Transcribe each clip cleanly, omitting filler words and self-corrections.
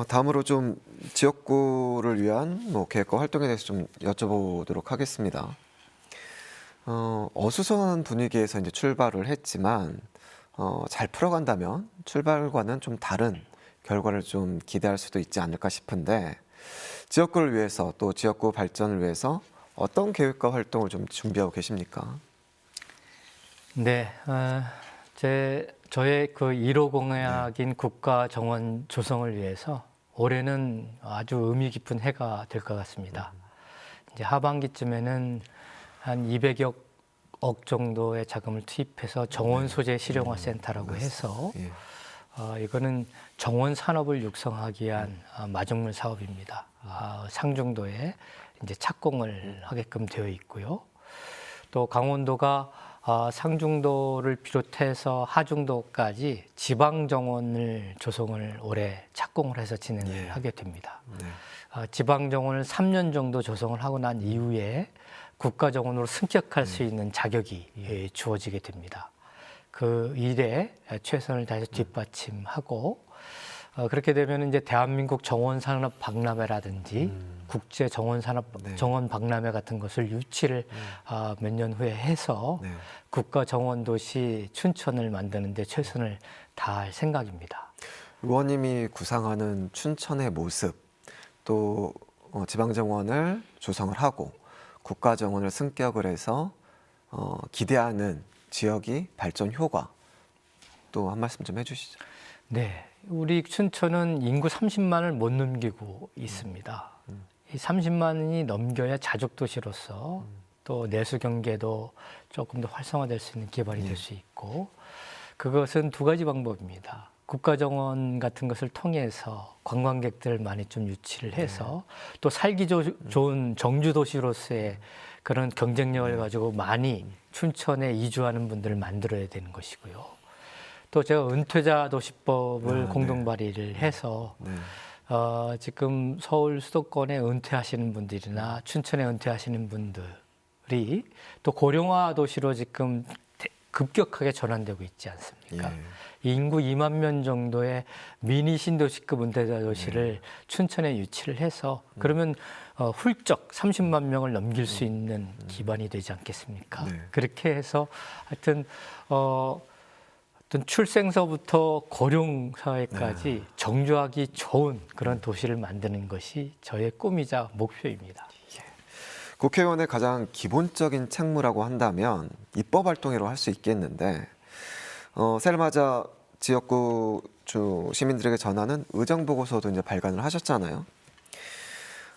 다음으로 좀 지역구를 위한 계획과 활동에 대해서 좀 여쭤보도록 하겠습니다. 어수선한 분위기에서 이제 출발을 했지만, 잘 풀어간다면 출발과는 좀 다른 결과를 좀 기대할 수도 있지 않을까 싶은데, 지역구를 위해서 또 지역구 발전을 위해서 어떤 계획과 활동을 좀 준비하고 계십니까? 네, 저의 그 1호 공약인 국가 정원 조성을 위해서 올해는 아주 의미 깊은 해가 될 것 같습니다. 이제 하반기쯤에는 한 200여 억 정도의 자금을 투입해서 정원 소재 실용화 센터라고 해서 예. 이거는 정원 산업을 육성하기 위한 마중물 사업입니다. 상중도에 이제 착공을 하게끔 되어 있고요. 또 강원도가 상중도를 비롯해서 하중도까지 지방 정원을 조성을 올해 착공을 해서 진행을 하게 됩니다. 지방 정원을 3년 정도 조성을 하고 난 이후에 국가 정원으로 승격할 수 있는 자격이 주어지게 됩니다. 그 일에 최선을 다해서 뒷받침하고 그렇게 되면 이제 대한민국 정원 산업 박람회라든지 국제 정원 산업 정원 박람회 같은 것을 유치를 몇 년 후에 해서 국가 정원 도시 춘천을 만드는 데 최선을 다할 생각입니다. 의원님이 구상하는 춘천의 모습, 또 지방정원을 조성을 하고 국가정원을 승격을 해서 기대하는 지역이 발전 효과, 또 한 말씀 좀 해주시죠. 네, 우리 춘천은 인구 30만을 못 넘기고 있습니다. 이 30만이 넘겨야 자족도시로서 또 내수 경계도 조금 더 활성화될 수 있는 기반이 될 수 있고, 그것은 두 가지 방법입니다. 국가정원 같은 것을 통해서 관광객들을 많이 좀 유치를 해서 또 살기 좋은 정주도시로서의 그런 경쟁력을 가지고 많이 춘천에 이주하는 분들을 만들어야 되는 것이고요. 또 제가 은퇴자 도시법을 공동 발의를 해서 지금 서울 수도권에 은퇴하시는 분들이나 춘천에 은퇴하시는 분들이 또 고령화 도시로 지금 급격하게 전환되고 있지 않습니까? 인구 2만 명 정도의 미니 신도시급 은퇴자 도시를 춘천에 유치를 해서 그러면 훌쩍 30만 명을 넘길 수 있는 기반이 되지 않겠습니까? 그렇게 해서 하여튼 어떤 출생서부터 고령 사회까지 정주하기 좋은 그런 도시를 만드는 것이 저의 꿈이자 목표입니다. 국회의원의 가장 기본적인 책무라고 한다면 입법 활동이라고 할 수 있겠는데, 새를 맞아 지역구 시민들에게 전하는 의정보고서도 이제 발간을 하셨잖아요.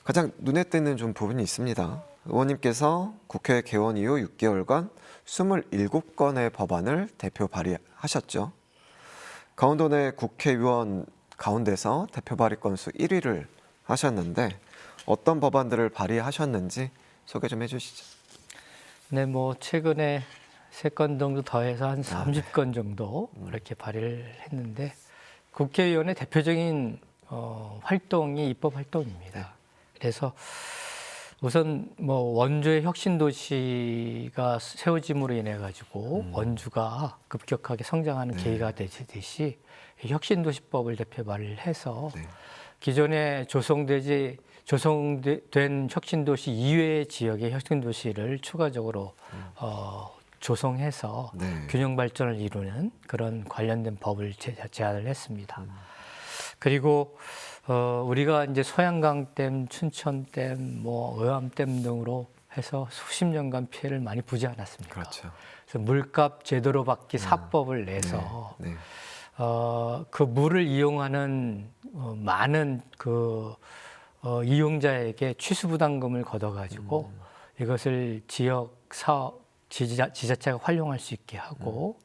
가장 눈에 띄는 좀 부분이 있습니다. 의원님께서 국회 개원 이후 6개월간 27건의 법안을 대표 발의하셨죠. 강원도 내 국회의원 가운데서 대표 발의 건수 1위를 하셨는데 어떤 법안들을 발의하셨는지 소개 좀 해주시죠. 네, 뭐 최근에 3건 정도 더해서 한 30건 정도 이렇게 발의를 했는데 국회의원의 대표적인 활동이 입법 활동입니다. 그래서 우선 뭐 원주의 혁신도시가 세워짐으로 인해 가지고 원주가 급격하게 성장하는 계기가 되듯이 혁신도시법을 대표 발의를 해서 기존에 조성된 혁신도시 이외의 지역의 혁신도시를 추가적으로 조성해서 균형 발전을 이루는 그런 관련된 법을 제안을 했습니다. 그리고 우리가 이제 소양강댐, 춘천댐, 뭐 의암댐 등으로 해서 수십 년간 피해를 많이 보지 않았습니까? 그렇죠. 그래서 물값 제대로 받기 4법을 내서 그 물을 이용하는 많은 그 이용자에게 취수부담금을 걷어가지고 이것을 지역 사업 지자체가 활용할 수 있게 하고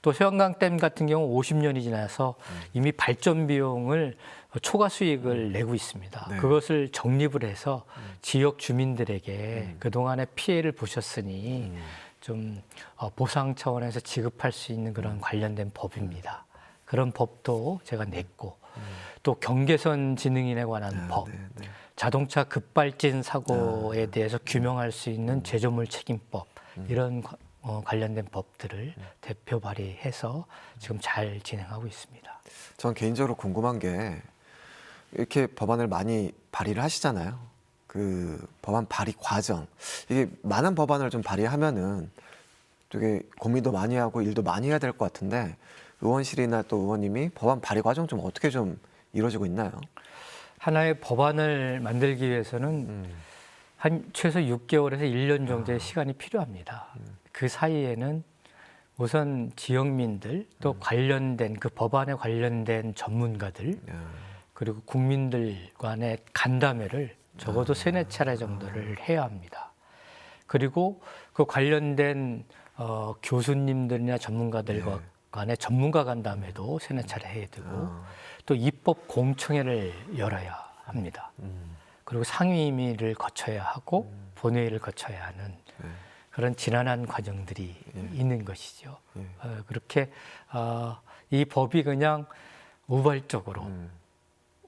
또 소양강댐 같은 경우 50년이 지나서 이미 발전 비용을 초과 수익을 내고 있습니다. 그것을 적립을 해서 지역 주민들에게 그동안의 피해를 보셨으니 좀 보상 차원에서 지급할 수 있는 그런 관련된 법입니다. 그런 법도 제가 냈고 또 경계선 지능인에 관한 법, 자동차 급발진 사고에 대해서 규명할 수 있는 제조물 책임법 이런 관련된 법들을 대표 발의해서 지금 잘 진행하고 있습니다. 전 개인적으로 궁금한 게 이렇게 법안을 많이 발의를 하시잖아요. 그 법안 발의 과정, 이게 많은 법안을 좀 발의하면은 되게 고민도 많이 하고 일도 많이 해야 될 것 같은데 의원실이나 또 의원님이 법안 발의 과정 좀 어떻게 좀 이루어지고 있나요? 하나의 법안을 만들기 위해서는 한 최소 6개월에서 1년 정도의 시간이 필요합니다. 그 사이에는 우선 지역민들 또 관련된 그 법안에 관련된 전문가들 그리고 국민들 간의 간담회를 적어도 세네 차례 정도를 해야 합니다. 그리고 그 관련된 교수님들이나 전문가들 간의 전문가 간담회도 세네 차례 해야 되고 또 입법 공청회를 열어야 합니다. 그리고 상임위를 거쳐야 하고 본회의를 거쳐야 하는 그런 지난한 과정들이 있는 것이죠. 그렇게 이 법이 그냥 우발적으로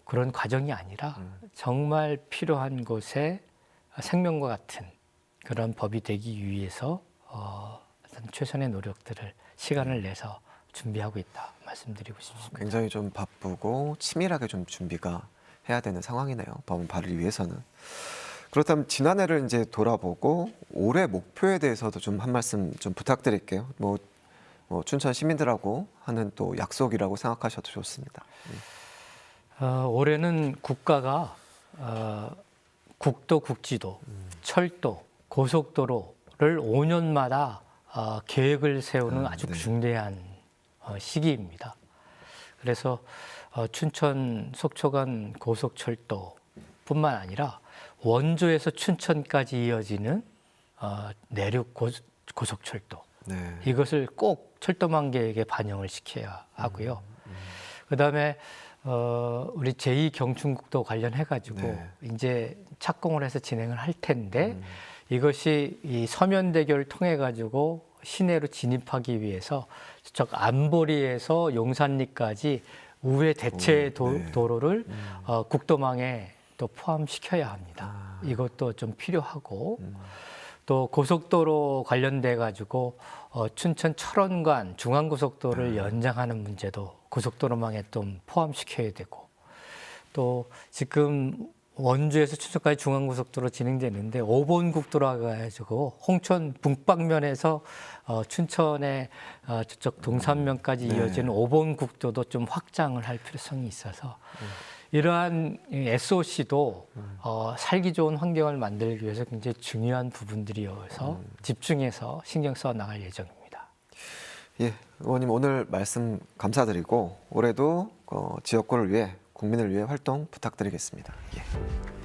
그런 과정이 아니라 정말 필요한 곳에 생명과 같은 그런 법이 되기 위해서 최선의 노력들을 시간을 내서 준비하고 있다 말씀드리고 싶습니다. 굉장히 좀 바쁘고 치밀하게 좀 준비가 해야 되는 상황이네요. 법안 발의를 위해서는. 그렇다면 지난해를 이제 돌아보고 올해 목표에 대해서도 좀 한 말씀 좀 부탁드릴게요. 뭐 춘천 시민들하고 하는 또 약속이라고 생각하셔도 좋습니다. 올해는 국가가 국도, 국지도, 철도, 고속도로를 5년마다 계획을 세우는 아주 네. 중대한 시기입니다. 그래서 춘천 속초간 고속철도뿐만 아니라 원주에서 춘천까지 이어지는 내륙 고속철도 네. 이것을 꼭 철도망 계획에 반영을 시켜야 하고요. 그다음에 우리 제2경춘국도 관련해 가지고 네. 이제 착공을 해서 진행을 할 텐데 이것이 이 서면대교를 통해 가지고 시내로 진입하기 위해서 저쪽 안보리에서 용산리까지 우회 대체 네. 도로를 국도망에 또 포함시켜야 합니다. 이것도 좀 필요하고 또 고속도로 관련돼 가지고 춘천 철원간 중앙고속도로를 연장하는 문제도 고속도로망에 좀 포함시켜야 되고 또 지금 원주에서 춘천까지 중앙고속도로 진행되는데 5번 국도로 가지고 홍천 북방면에서 춘천의 저쪽 동산면까지 네. 이어지는 5번 국도도 좀 확장을 할 필요성이 있어서 이러한 SOC도 살기 좋은 환경을 만들기 위해서 굉장히 중요한 부분들이어서 집중해서 신경 써 나갈 예정입니다. 예, 의원님 오늘 말씀 감사드리고 올해도 지역구를 위해 국민을 위해 활동 부탁드리겠습니다. 예.